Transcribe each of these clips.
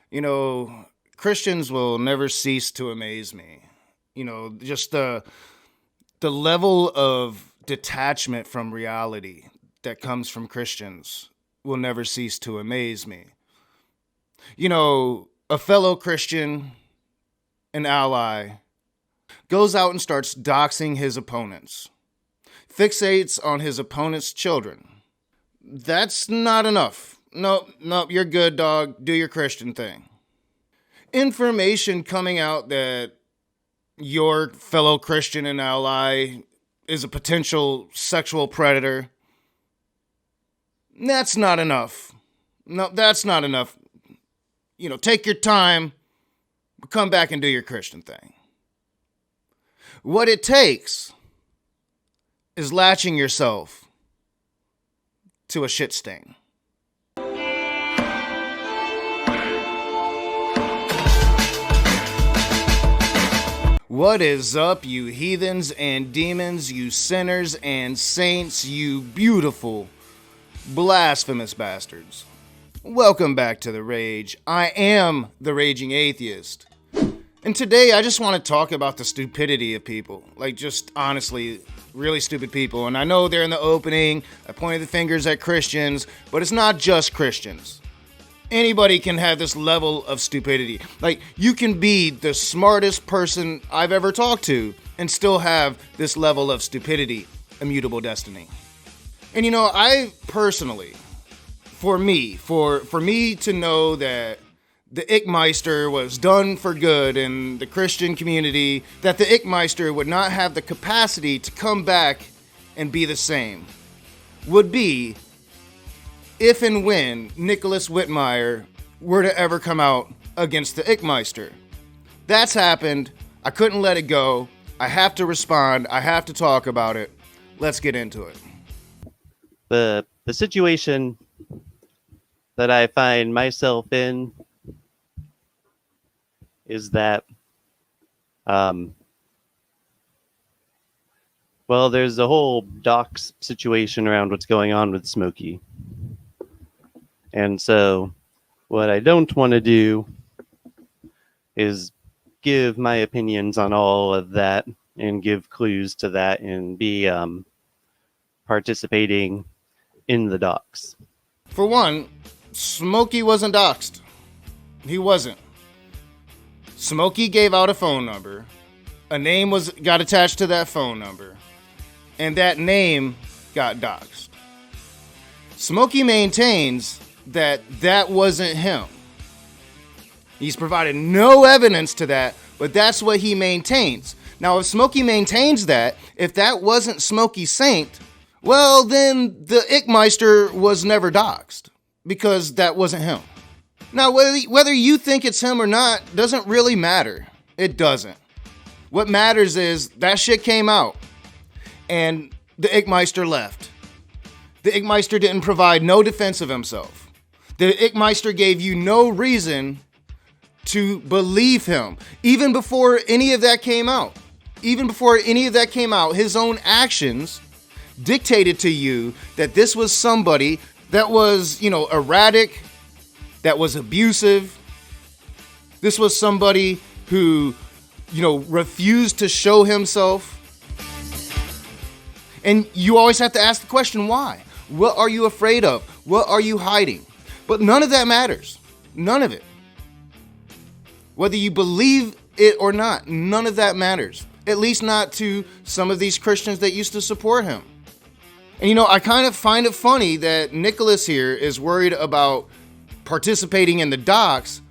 You know, Christians will never cease to amaze me. Just the level of detachment from reality that comes from Christians will never cease to amaze me. A fellow Christian, an ally, goes out and starts doxing his opponents, fixates on his opponent's children. That's not enough. Nope, you're good, dog. Do your Christian thing. Information coming out that your fellow Christian and ally is a potential sexual predator. That's not enough. No, that's not enough. Take your time, come back and do your Christian thing. What it takes is latching yourself to a shit stain. What is up, you heathens and demons, you sinners and saints, you beautiful, blasphemous bastards? Welcome back to The Rage. I am the Raging Atheist. And today I just want to talk about the stupidity of people. Just honestly, really stupid people. And I know they're in the opening, I pointed the fingers at Christians, but it's not just Christians. Anybody can have this level of stupidity. You can be the smartest person I've ever talked to and still have this level of stupidity, immutable destiny. And I personally, for me to know that the Ickmeister was done for good in the Christian community, that the Ickmeister would not have the capacity to come back and be the same, would be if and when Nicholas Whitmire were to ever come out against the Ickmeister. That's happened. I couldn't let it go. I have to respond. I have to talk about it. Let's get into it. The situation that I find myself in is that, there's a whole docs situation around what's going on with Smokey. And so what I don't want to do is give my opinions on all of that and give clues to that and be participating in the docs. For one, Smokey wasn't doxxed. He wasn't. Smokey gave out a phone number. A name got attached to that phone number. And that name got doxxed. Smokey maintains that wasn't him. He's provided no evidence to that, but that's what he maintains. Now, if Smokey maintains that, if that wasn't Smokey Saint, well, then the Ickmeister was never doxxed, because that wasn't him. Now, whether you think it's him or not doesn't really matter. It doesn't. What matters is that shit came out, and the Ickmeister left. The Ickmeister didn't provide no defense of himself. The Ickmeister gave you no reason to believe him. Even before any of that came out. His own actions dictated to you that this was somebody that was, erratic, that was abusive. This was somebody who, refused to show himself. And you always have to ask the question, why? What are you afraid of? What are you hiding? But none of that matters. None of it. Whether you believe it or not, none of that matters. At least not to some of these Christians that used to support him. And I kind of find it funny that Nicholas here is worried about participating in the docs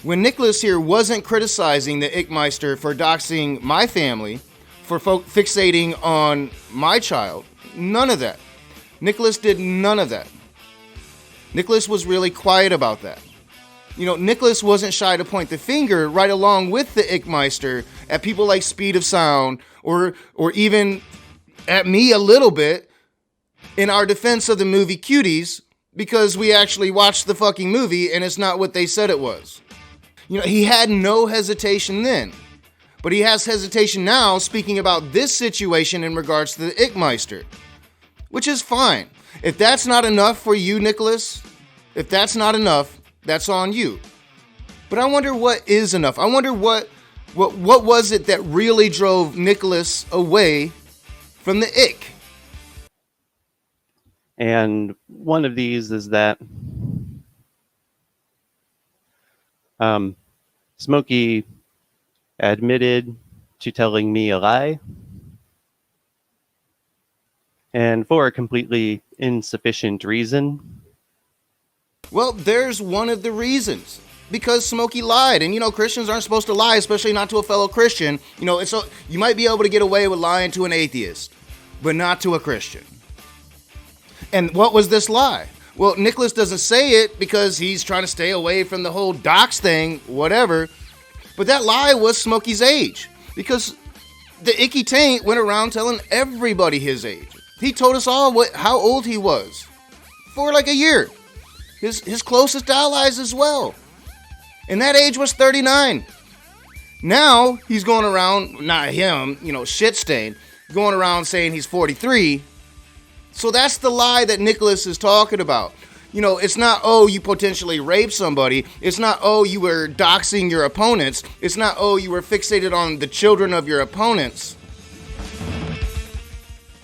when Nicholas here wasn't criticizing the Ickmeister for doxing my family, for fixating on my child. None of that. Nicholas did none of that. Nicholas was really quiet about that. Nicholas wasn't shy to point the finger right along with the Ickmeister at people like Speed of Sound or even at me a little bit in our defense of the movie Cuties, because we actually watched the fucking movie and it's not what they said it was. He had no hesitation then, but he has hesitation now speaking about this situation in regards to the Ickmeister, which is fine. If that's not enough for you, Nicholas, if that's not enough, that's on you. But I wonder what is enough. I wonder what was it that really drove Nicholas away from the ick? And one of these is that Smokey admitted to telling me a lie, and for a completely insufficient reason. Well, there's one of the reasons. Because Smokey lied, and Christians aren't supposed to lie, especially not to a fellow Christian. You might be able to get away with lying to an atheist, but not to a Christian. And what was this lie? Well, Nicholas doesn't say it because he's trying to stay away from the whole dox thing, whatever. But that lie was Smokey's age, because the icky taint went around telling everybody his age. He told us all how old he was for like a year. His closest allies as well. And that age was 39. Now he's going around, not him, shit stain, going around saying he's 43. So that's the lie that Nicholas is talking about. It's not, oh, you potentially raped somebody. It's not, oh, you were doxing your opponents. It's not, oh, you were fixated on the children of your opponents.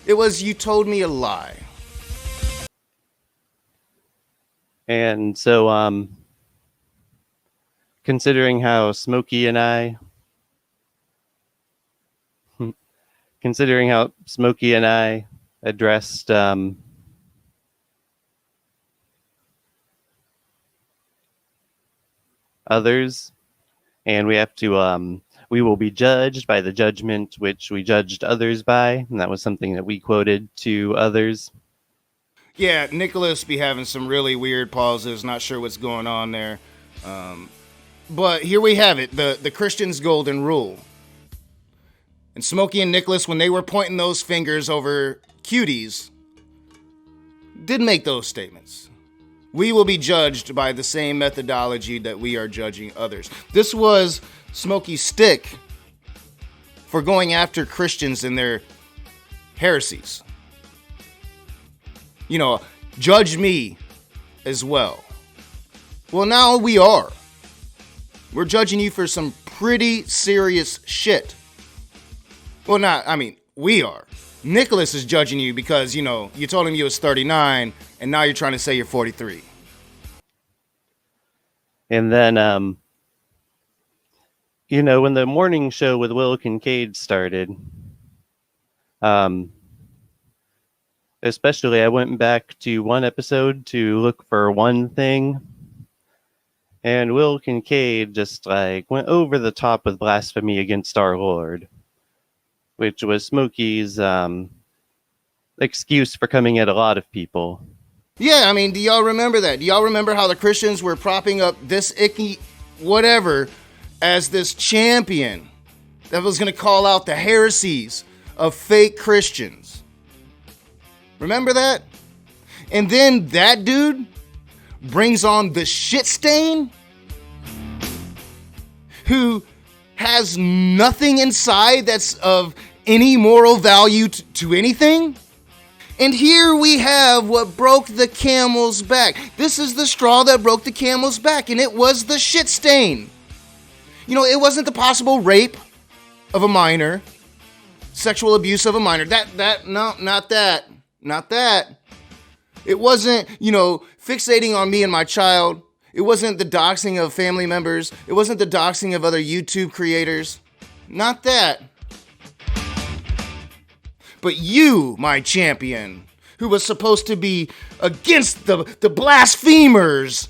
It was, you told me a lie. And so, considering how Smokey and I addressed others, and we will be judged by the judgment which we judged others by, and that was something that we quoted to others. Yeah, Nicholas be having some really weird pauses, not sure what's going on there. But here we have it, the Christian's golden rule. And Smokey and Nicholas, when they were pointing those fingers over cuties, did make those statements. We will be judged by the same methodology that we are judging others. This was Smokey's stick for going after Christians and their heresies. Judge me as well. Well, now we are. We're judging you for some pretty serious shit. Well, we are. Nicholas is judging you because, you told him you was 39, and now you're trying to say you're 43. And then, when the morning show with Will Kincade started, especially I went back to one episode to look for one thing, and Will Kincade just went over the top with blasphemy against our Lord, which was Smokey's excuse for coming at a lot of people. Yeah, do y'all remember that? Do y'all remember how the Christians were propping up this icky whatever as this champion that was going to call out the heresies of fake Christians? Remember that? And then that dude brings on the shit stain who has nothing inside that's of any moral value to anything. And here we have what broke the camel's back. This is the straw that broke the camel's back, and it was the shit stain. It wasn't the possible rape of a minor, sexual abuse of a minor. No, not that. Not that. It wasn't, fixating on me and my child. It wasn't the doxing of family members. It wasn't the doxing of other YouTube creators. Not that. But you, my champion, who was supposed to be against the blasphemers,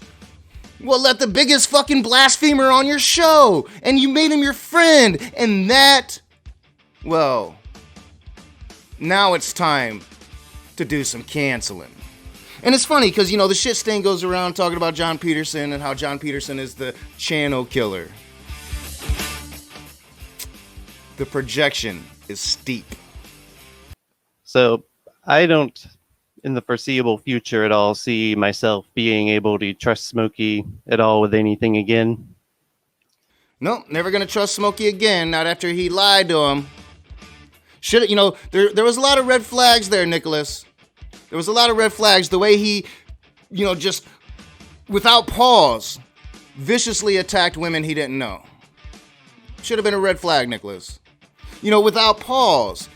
let the biggest fucking blasphemer on your show, and you made him your friend, and that, now it's time to do some canceling. And it's funny because, the shit stain goes around talking about John Peterson and how John Peterson is the channel killer. The projection is steep. So I don't, in the foreseeable future at all, see myself being able to trust Smokey at all with anything again. Nope, never going to trust Smokey again, not after he lied to him. There was a lot of red flags there, Nicholas. There was a lot of red flags. The way he, just without pause, viciously attacked women he didn't know. Should have been a red flag, Nicholas. Without pause,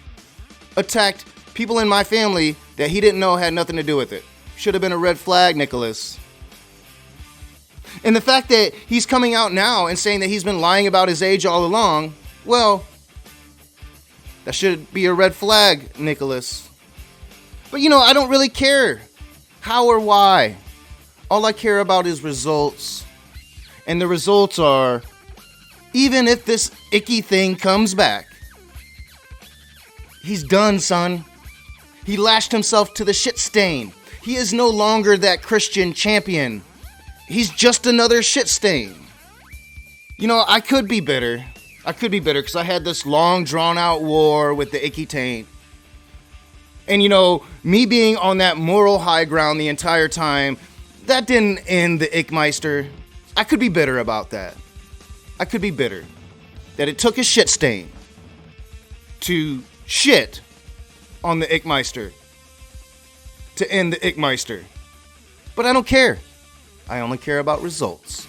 attacked people in my family that he didn't know had nothing to do with it. Should have been a red flag, Nicholas. And the fact that he's coming out now and saying that he's been lying about his age all along, well, that should be a red flag, Nicholas. But I don't really care how or why. All I care about is results. And the results are, even if this icky thing comes back, he's done, son. He lashed himself to the shit stain. He is no longer that Christian champion. He's just another shit stain. I could be bitter. Because I had this long, drawn-out war with the icky taint. And, me being on that moral high ground the entire time, that didn't end the Ickmeister. I could be bitter about that. I could be bitter that it took a shit stain to shit on the Ickmeister to end the Ickmeister. But I don't care. I only care about results.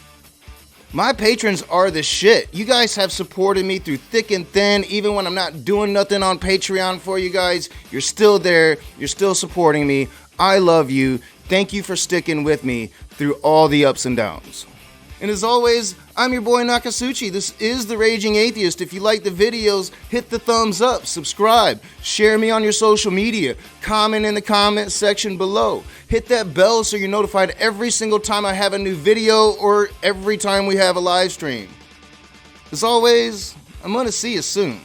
My patrons are the shit. You guys have supported me through thick and thin. Even when I'm not doing nothing on Patreon for you guys, you're still there. You're still supporting me. I love you. Thank you for sticking with me through all the ups and downs. And as always, I'm your boy Nakasuchi. This is The Raging Atheist. If you like the videos, hit the thumbs up, subscribe, share me on your social media, comment in the comment section below. Hit that bell so you're notified every single time I have a new video or every time we have a live stream. As always, I'm going to see you soon.